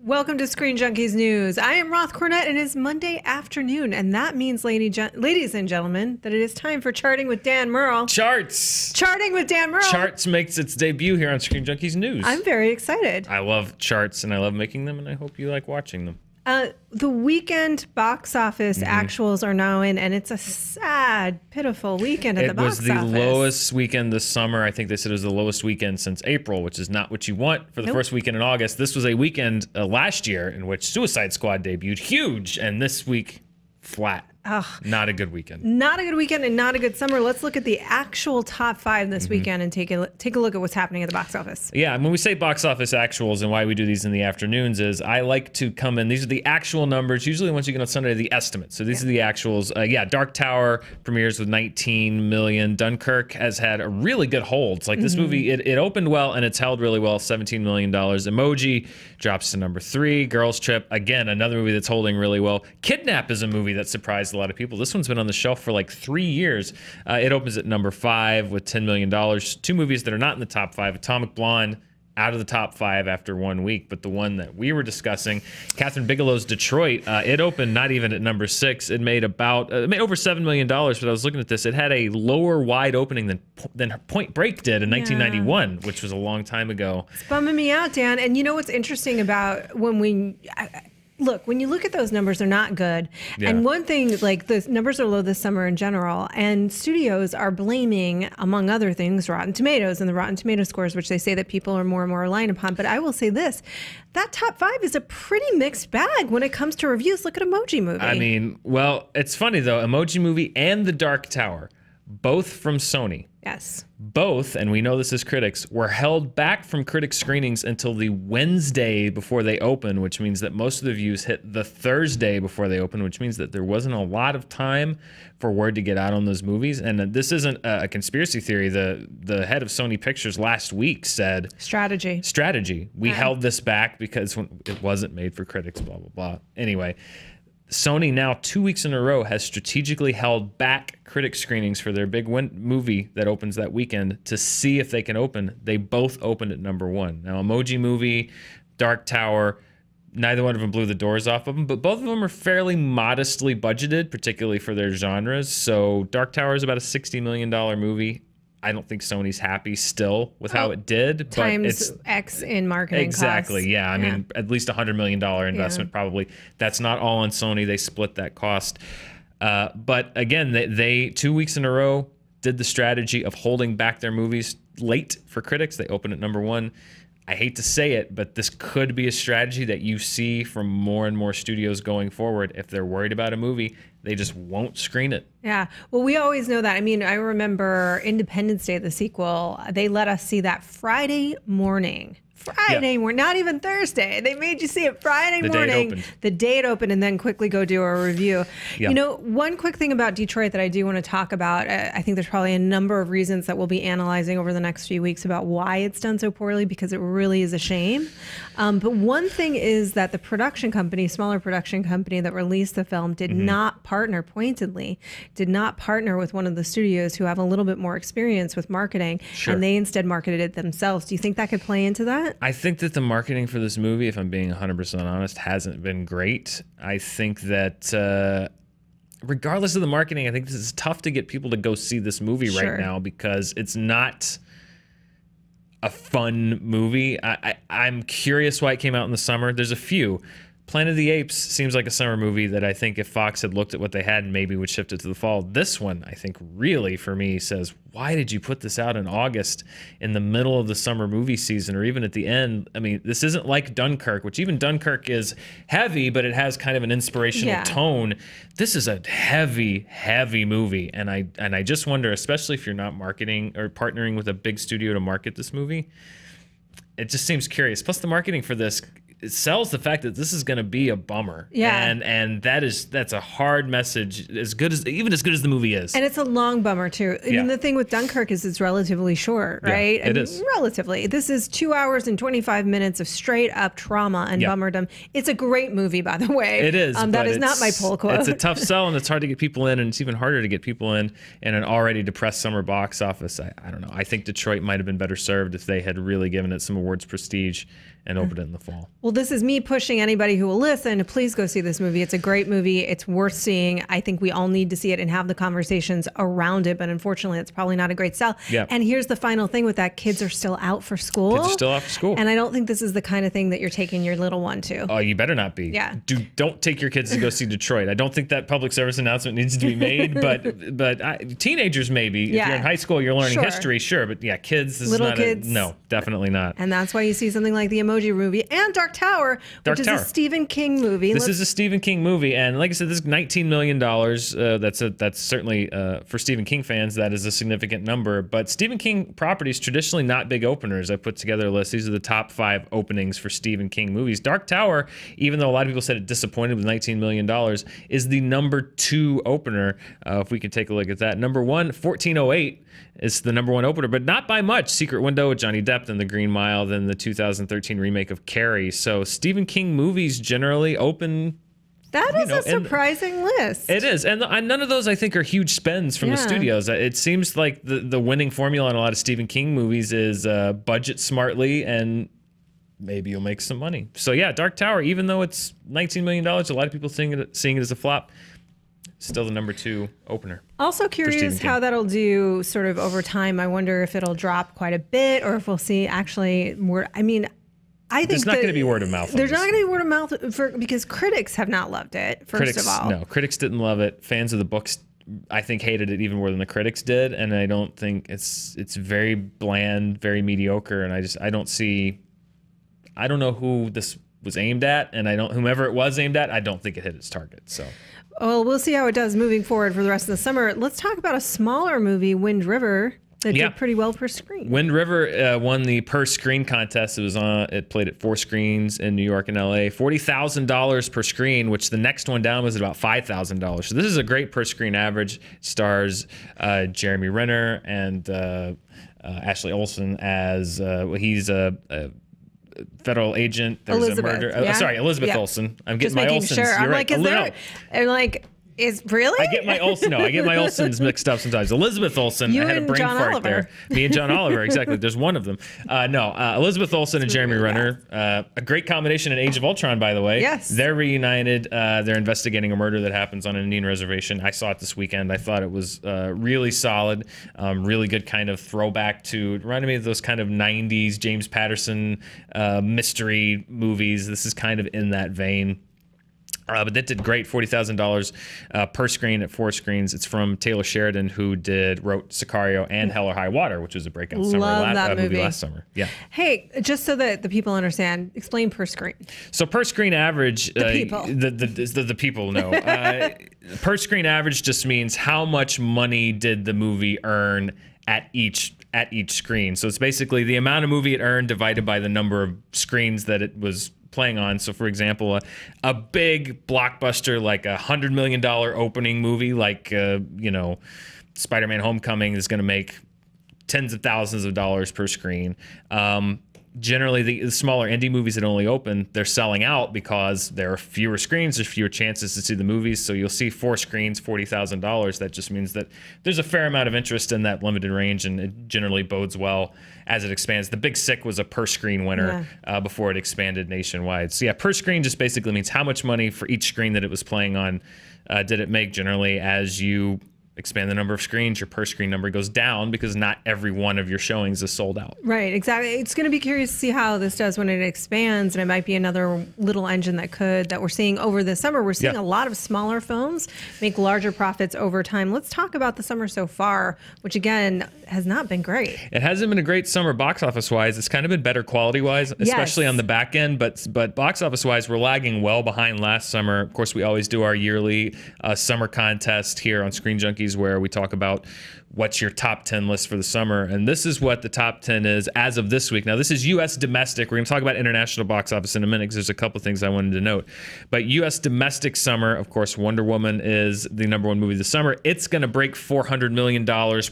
Welcome to Screen Junkies News. I am Roth Cornett, and it is Monday afternoon, and that means, ladies and gentlemen, that it is time for Charting with Dan Merle. Charts! Charting with Dan Merle. Charts makes its debut here on Screen Junkies News. I'm very excited. I love charts, and I love making them, and I hope you like watching them. The weekend box office actuals are now in, and it's a sad, pitiful weekend at the box office. It was the lowest weekend this summer. I think they said it was the lowest weekend since April, which is not what you want for the first weekend in August. This was a weekend last year in which Suicide Squad debuted, huge, and this week, flat. Ugh. Not a good weekend. Not a good weekend and not a good summer. Let's look at the actual top five this weekend and take a look at what's happening at the box office. Yeah, when we say box office actuals and why we do these in the afternoons is I like to come in. These are the actual numbers. Usually once you get on Sunday, the estimates. So these are the actuals. Yeah, Dark Tower premieres with 19 million. Dunkirk has had a really good hold. It's like this movie, it opened well and it's held really well, $17 million. Emoji drops to number 3. Girls Trip, again, another movie that's holding really well. Kidnap is a movie that surprised a lot of people. This one's been on the shelf for like 3 years. It opens at number 5 with $10 million. 2 movies that are not in the top 5. Atomic Blonde out of the top 5 after 1 week, but the one that we were discussing, Catherine Bigelow's Detroit, it opened not even at number 6. It made about it made over $7 million, but I was looking at this. It had a lower wide opening than Point Break did in 1991, which was a long time ago. It's bumming me out, Dan. And you know what's interesting about when you look at those numbers, they're not good. Yeah. And one thing, like the numbers are low this summer in general, and studios are blaming, among other things, Rotten Tomatoes and the Rotten Tomato scores, which they say that people are more and more reliant upon. But I will say this, that top 5 is a pretty mixed bag when it comes to reviews. Look at Emoji Movie. I mean, well, it's funny though, Emoji Movie and The Dark Tower, both from Sony. Yes. Both, and we know this as critics, were held back from critic screenings until the Wednesday before they open, which means that most of the views hit the Thursday before they open, which means that there wasn't a lot of time for word to get out on those movies. And this isn't a conspiracy theory. The head of Sony Pictures last week said... Strategy. We held this back because it wasn't made for critics, blah, blah, blah. Anyway... Sony now 2 weeks in a row has strategically held back critic screenings for their big movie that opens that weekend to see if they can open. They both opened at number 1. Now, Emoji Movie, Dark Tower, neither one of them blew the doors off of them, but both of them are fairly modestly budgeted, particularly for their genres. So Dark Tower is about a $60 million movie. I don't think Sony's happy still with how it did. Times it's X in marketing exactly, costs. Yeah. I mean, at least $100 million investment probably. That's not all on Sony. They split that cost. But again, they 2 weeks in a row did the strategy of holding back their movies late for critics. They opened at number 1. I hate to say it, but this could be a strategy that you see from more and more studios going forward. If they're worried about a movie, they just won't screen it. Yeah. Well, we always know that. I mean, I remember Independence Day, the sequel, they let us see that Friday morning. Not even Thursday. They made you see it Friday morning, the day it opened, and then quickly go do a review. Yeah. You know, one quick thing about Detroit that I do want to talk about, I think there's probably a number of reasons that we'll be analyzing over the next few weeks about why it's done so poorly, because it really is a shame. But one thing is that the production company, smaller production company that released the film did not partner, pointedly, did not partner with one of the studios who have a little bit more experience with marketing, and they instead marketed it themselves. Do you think that could play into that? I think that the marketing for this movie, if I'm being 100% honest, hasn't been great. I think that regardless of the marketing, I think this is tough to get people to go see this movie right now because it's not a fun movie. I'm curious why it came out in the summer. There's a few. Planet of the Apes seems like a summer movie that I think if Fox had looked at what they had, maybe would shift it to the fall. This one, I think, really, for me, says, why did you put this out in August in the middle of the summer movie season or even at the end? I mean, this isn't like Dunkirk, which even Dunkirk is heavy, but it has kind of an inspirational tone. This is a heavy, heavy movie. And I just wonder, especially if you're not marketing or partnering with a big studio to market this movie, it just seems curious. Plus, the marketing for this, it sells the fact that this is going to be a bummer. Yeah. And that's a hard message, even as good as the movie is. And it's a long bummer too. I mean, the thing with Dunkirk is it's relatively short, right? Yeah, it is. Relatively. This is 2 hours and 25 minutes of straight up trauma and bummerdom. It's a great movie, by the way. It is. That is not my pull quote. It's a tough sell, and it's hard to get people in, and it's even harder to get people in an already depressed summer box office. I don't know. I think Detroit might have been better served if they had really given it some awards prestige and opened it in the fall. Well, Well, this is me pushing anybody who will listen to please go see this movie. It's a great movie. It's worth seeing. I think we all need to see it and have the conversations around it. But unfortunately, it's probably not a great sell. Yeah. And here's the final thing with that. Kids are still out for school. Kids are still out for school. And I don't think this is the kind of thing that you're taking your little one to. Oh, you better not be. Yeah. Don't take your kids to go see Detroit. I don't think that public service announcement needs to be made, but teenagers maybe. Yeah. If you're in high school, you're learning history, sure. But yeah, kids, this little is not kids. No, definitely not. And that's why you see something like the Emoji Movie and Dark Tower, which is a Stephen King movie. This is a Stephen King movie, and like I said, this is $19 million. That's certainly for Stephen King fans, that is a significant number. But Stephen King properties traditionally not big openers. I put together a list. These are the top 5 openings for Stephen King movies. Dark Tower, even though a lot of people said it disappointed with $19 million, is the number 2 opener. If we can take a look at that, number 1, 1408. It's the number 1 opener, but not by much. Secret Window with Johnny Depp, then The Green Mile, then the 2013 remake of Carrie. So Stephen King movies generally open. That is a surprising list. It is. And none of those, I think, are huge spends from the studios. It seems like the winning formula in a lot of Stephen King movies is budget smartly and maybe you'll make some money. So yeah, Dark Tower, even though it's $19 million, a lot of people seeing it as a flop, still the number 2 opener. Also curious how that'll do sort of over time. I wonder if it'll drop quite a bit or if we'll see actually more. I mean, I think there's not going to be word of mouth. There's not going to be word of mouth because critics have not loved it, of all. No, critics didn't love it. Fans of the books, I think, hated it even more than the critics did. And I don't think it's very bland, very mediocre. And I don't know who this was aimed at, and whomever it was aimed at, I don't think it hit its target. So. Well, we'll see how it does moving forward for the rest of the summer. Let's talk about a smaller movie, Wind River, that did pretty well per screen. Wind River won the per screen contest. It played at 4 screens in New York and LA. $40,000 per screen, which the next one down was about $5,000. So this is a great per screen average. Stars Jeremy Renner and Ashley Olsen as he's a federal agent. There's Elizabeth, a murder. Sorry, Elizabeth Olsen. I'm getting my Olsens. Sure. You're I'm right. like, is there? I'm like, is really? I get my Olsens mixed up sometimes. Elizabeth Olsen. I had a brain John fart Oliver. there. Me and John Oliver, exactly. There's one of them. Elizabeth Olsen and Jeremy Renner. A great combination in Age of Ultron, by the way. Yes. They're reunited. They're investigating a murder that happens on an Indian reservation. I saw it this weekend. I thought it was really solid. Really good kind of throwback to, it reminded me of those kind of 90s James Patterson mystery movies. This is kind of in that vein. But that did great, $40,000 per screen at 4 screens. It's from Taylor Sheridan, who wrote Sicario and Hell or High Water, which was a breakout movie last summer. Yeah. Hey, just so that the people understand, explain per screen. So per screen average, the people know. Per screen average just means how much money did the movie earn at each screen. So it's basically the amount of movie it earned divided by the number of screens that it was playing on. So for example, a big blockbuster like $100 million opening movie like Spider-Man Homecoming is going to make tens of thousands of dollars per screen. Generally, the smaller indie movies that only open, they're selling out because there are fewer screens, there's fewer chances to see the movies. So you'll see 4 screens, $40,000. That just means that there's a fair amount of interest in that limited range, and it generally bodes well as it expands. The Big Sick was a per screen winner before it expanded nationwide. So yeah, per screen just basically means how much money for each screen that it was playing on did it make. Generally, as you expand the number of screens, your per screen number goes down because not every one of your showings is sold out. Right, exactly. It's going to be curious to see how this does when it expands, and it might be another little engine that we're seeing over the summer. We're seeing a lot of smaller films make larger profits over time. Let's talk about the summer so far, which again has not been great. It hasn't been a great summer box office wise. It's kind of been better quality wise, especially on the back end, but box office wise, we're lagging well behind last summer. Of course, we always do our yearly summer contest here on Screen Junkies, where we talk about what's your top 10 list for the summer. And this is what the top 10 is as of this week. Now, this is U.S. domestic. We're going to talk about international box office in a minute because there's a couple of things I wanted to note. But U.S. domestic summer, of course, Wonder Woman is the #1 movie of the summer. It's going to break $400 million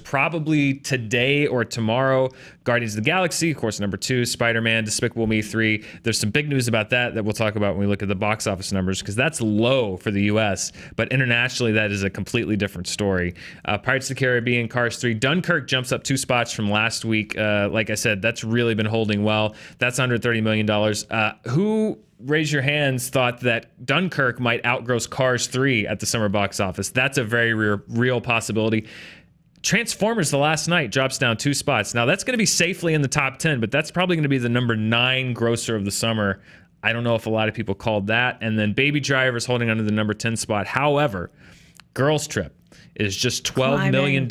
probably today or tomorrow. Guardians of the Galaxy, of course, #2. Spider-Man, Despicable Me 3. There's some big news about that we'll talk about when we look at the box office numbers, because that's low for the U.S., but internationally, that is a completely different story. Pirates of the Caribbean, Cars 3. Dunkirk jumps up 2 spots from last week. Like I said, that's really been holding well. That's under $30 million. Who raise your hands thought that Dunkirk might outgross Cars 3 at the summer box office. That's a very real possibility. Transformers The Last Night drops down 2 spots. Now, that's going to be safely in the top 10, but that's probably going to be the number 9 grosser of the summer. I don't know if a lot of people called that. And then Baby Driver's holding onto the number 10 spot. However, Girls Trip is just $12 million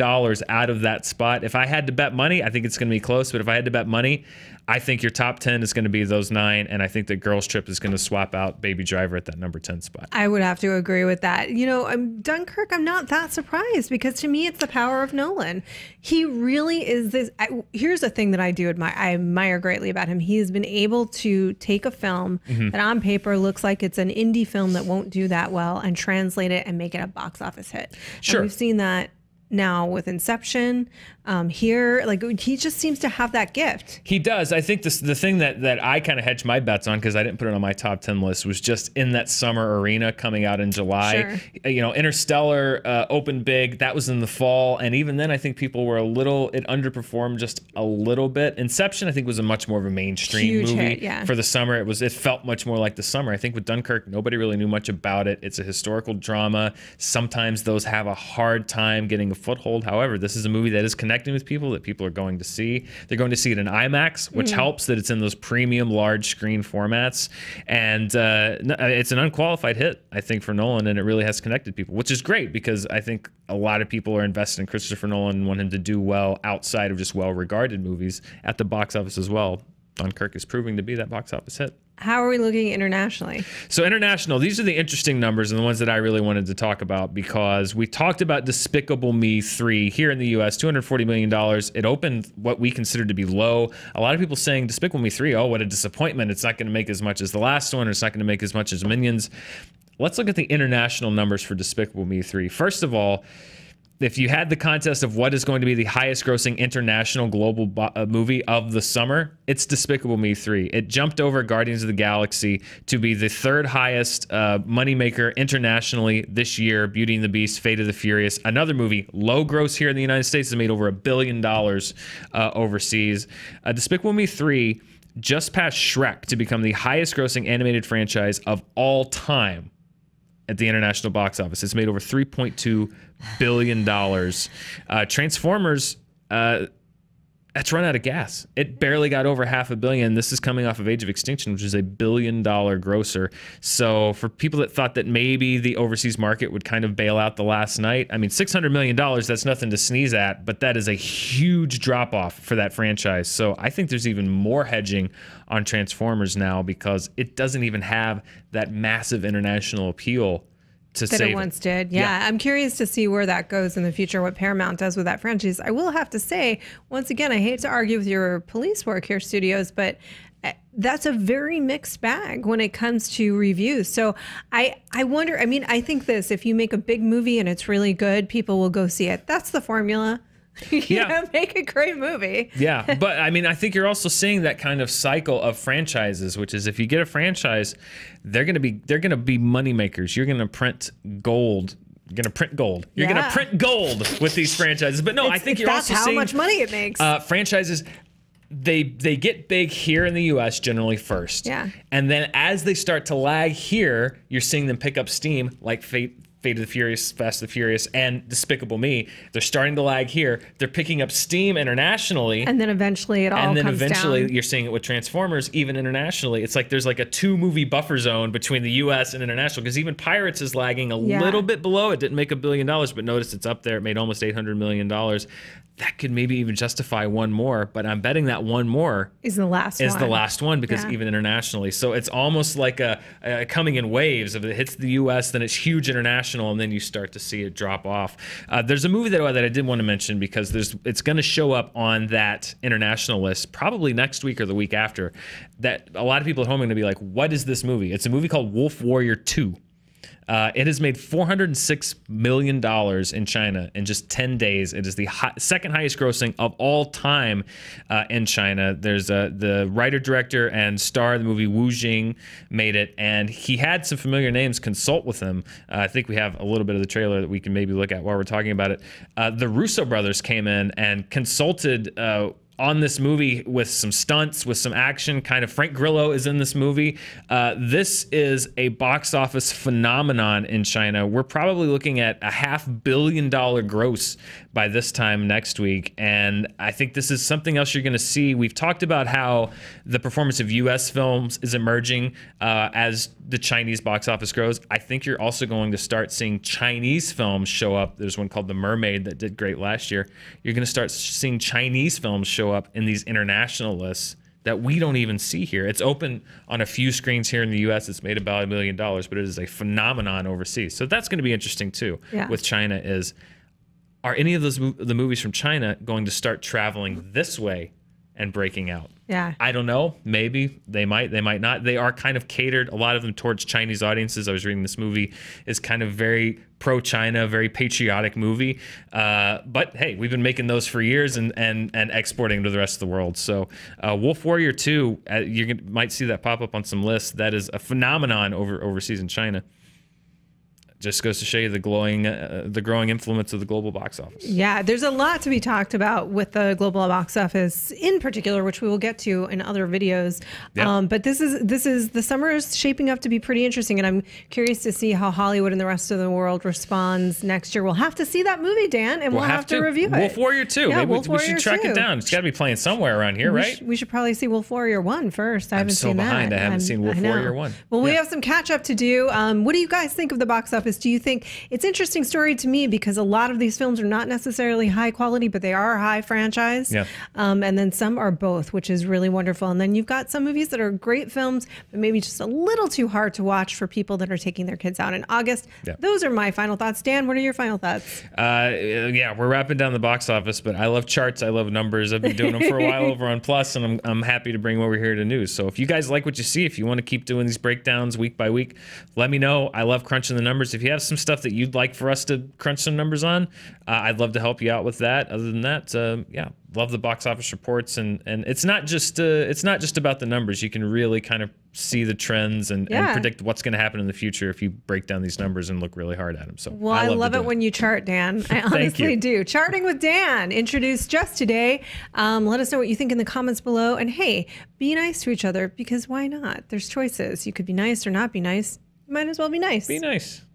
out of that spot. If I had to bet money, I think it's going to be close. But if I had to bet money, I think your top 10 is going to be those 9. And I think that Girls Trip is going to swap out Baby Driver at that number 10 spot. I would have to agree with that. You know, Dunkirk, I'm not that surprised because to me, it's the power of Nolan. He really is this. Here's the thing that I do admire. I admire greatly about him. He has been able to take a film that on paper looks like it's an indie film that won't do that well and translate it and make it a box office hit. Sure. And we've seen that now with Inception. Here, like, he just seems to have that gift. He does. I think the thing that I kind of hedged my bets on, because I didn't put it on my top 10 list, was just in that summer arena coming out in July. Sure. You know, Interstellar opened big. That was in the fall. And even then, I think people were it underperformed just a little bit. Inception, I think, was a much more of a mainstream movie for the summer. It felt much more like the summer. I think with Dunkirk, nobody really knew much about it. It's a historical drama. Sometimes those have a hard time getting a foothold. However, this is a movie that is connecting with people, that people are going to see. They're going to see it in IMAX, which helps that it's in those premium large screen formats. And it's an unqualified hit, I think, for Nolan, and it really has connected people, which is great because I think a lot of people are invested in Christopher Nolan and want him to do well outside of just well-regarded movies at the box office as well. Dunkirk is proving to be that box office hit. How are we looking internationally? So international, these are the interesting numbers and the ones that I really wanted to talk about because we talked about Despicable Me 3 here in the U.S., $240 million. It opened what we consider to be low. A lot of people saying Despicable Me 3, oh, what a disappointment. It's not going to make as much as the last one, or it's not going to make as much as Minions. Let's look at the international numbers for Despicable Me 3. First of all, if you had the contest of what is going to be the highest grossing international global movie of the summer, it's Despicable Me 3. It jumped over Guardians of the Galaxy to be the 3rd highest moneymaker internationally this year. Beauty and the Beast, Fate of the Furious, another movie, low gross here in the United States, has made over $1 billion overseas. Despicable Me 3 just passed Shrek to become the highest grossing animated franchise of all time at the international box office. It's made over $3.2 billion. Transformers, that's run out of gas. It barely got over $500 million. This is coming off of Age of Extinction, which is a $1 billion grosser. So for people that thought that maybe the overseas market would kind of bail out The Last Night, I mean, $600 million, that's nothing to sneeze at, but that is a huge drop off for that franchise. So I think there's even more hedging on Transformers now because it doesn't even have that massive international appeal that it once did. Yeah. I'm curious to see where that goes in the future, what Paramount does with that franchise. I will have to say, once again, I hate to argue with your police work here, studios, but that's a very mixed bag when it comes to reviews. So I wonder, I mean, I think this, if you make a big movie and it's really good, people will go see it. That's the formula. You know, make a great movie. Yeah, but I mean, I think you're also seeing that kind of cycle of franchises, which is if you get a franchise, they're gonna be money makers. You're gonna print gold. You're gonna print gold. You're gonna print gold with these franchises. But no, I think you're also seeing how much money it makes. Franchises. They get big here in the U.S. generally first. Yeah. And then as they start to lag here, you're seeing them pick up steam, like Fate of the Furious, Fast and the Furious, and Despicable Me. They're starting to lag here. They're picking up steam internationally. And then eventually it all comes down. And then eventually you're seeing it with Transformers, even internationally. It's like there's like a 2-movie buffer zone between the U.S. and international, because even Pirates is lagging a little bit below. It didn't make $1 billion, but notice it's up there. It made almost $800 million. That could maybe even justify one more, but I'm betting that one more is the last one because even internationally. So it's almost like a coming in waves. If it hits the U.S., then it's huge international, and then you start to see it drop off. There's a movie that I did want to mention because it's going to show up on that international list probably next week or the week after. That a lot of people at home are going to be like, what is this movie? It's a movie called Wolf Warrior 2. It has made $406 million in China in just 10 days. It is the second highest grossing of all time in China. There's the writer, director, and star of the movie, Wu Jing, made it, and he had some familiar names consult with him. I think we have a little bit of the trailer that we can maybe look at while we're talking about it. The Russo brothers came in and consulted on this movie with some stunts, with some action. Kind of Frank Grillo is in this movie. This is a box office phenomenon in China. We're probably looking at a $500 million gross by this time next week. And I think this is something else you're going to see. We've talked about how the performance of U.S. films is emerging as the Chinese box office grows. I think you're also going to start seeing Chinese films show up. There's one called The Mermaid that did great last year. You're going to start seeing Chinese films show up in these international lists that we don't even see here. It's open on a few screens here in the U.S. It's made about $1 million, but it is a phenomenon overseas. So that's going to be interesting too. With China is, are any of the movies from China going to start traveling this way and breaking out? Yeah. I don't know. Maybe they might not. They are kind of catered, a lot of them, towards Chinese audiences. I was reading this movie is kind of very pro-China, very patriotic movie. But hey, we've been making those for years and exporting to the rest of the world. So Wolf Warrior 2, you might see that pop up on some lists. That is a phenomenon overseas in China. Just goes to show you the growing influence of the global box office. Yeah, there's a lot to be talked about with the global box office in particular, which we will get to in other videos. Yep. But this is the summer is shaping up to be pretty interesting, and I'm curious to see how Hollywood and the rest of the world responds next year. We'll have to see that movie, Dan, and we'll have to review it. Wolf Warrior 2. Yeah, maybe Wolf Warrior we should track 2. it down. It's got to be playing somewhere around here, right? We should probably see Wolf Warrior 1 first. I haven't seen that. I'm so behind. I haven't seen Wolf Warrior 1. Well, we have some catch up to do. What do you guys think of the box office? Do you think it's an interesting story to me because a lot of these films are not necessarily high quality, but they are high franchise. Yeah. And then some are both, which is really wonderful. And then you've got some movies that are great films, but maybe just a little too hard to watch for people that are taking their kids out in August. Yeah. Those are my final thoughts. Dan, what are your final thoughts? Yeah, we're wrapping down the box office, but I love charts. I love numbers. I've been doing them for a while over on Plus, and I'm happy to bring over here to news. So if you guys like what you see, if you want to keep doing these breakdowns week by week, let me know. I love crunching the numbers. If you have some stuff that you'd like for us to crunch some numbers on, I'd love to help you out with that. Other than that, yeah, love the box office reports, and it's not just about the numbers. You can really kind of see the trends and predict what's going to happen in the future if you break down these numbers and look really hard at them. So well, I love it when you chart, Dan. I honestly do. Charting with Dan, introduced just today. Let us know what you think in the comments below, and hey, be nice to each other, because why not? There's choices. You could be nice or not be nice. You might as well be nice. Be nice.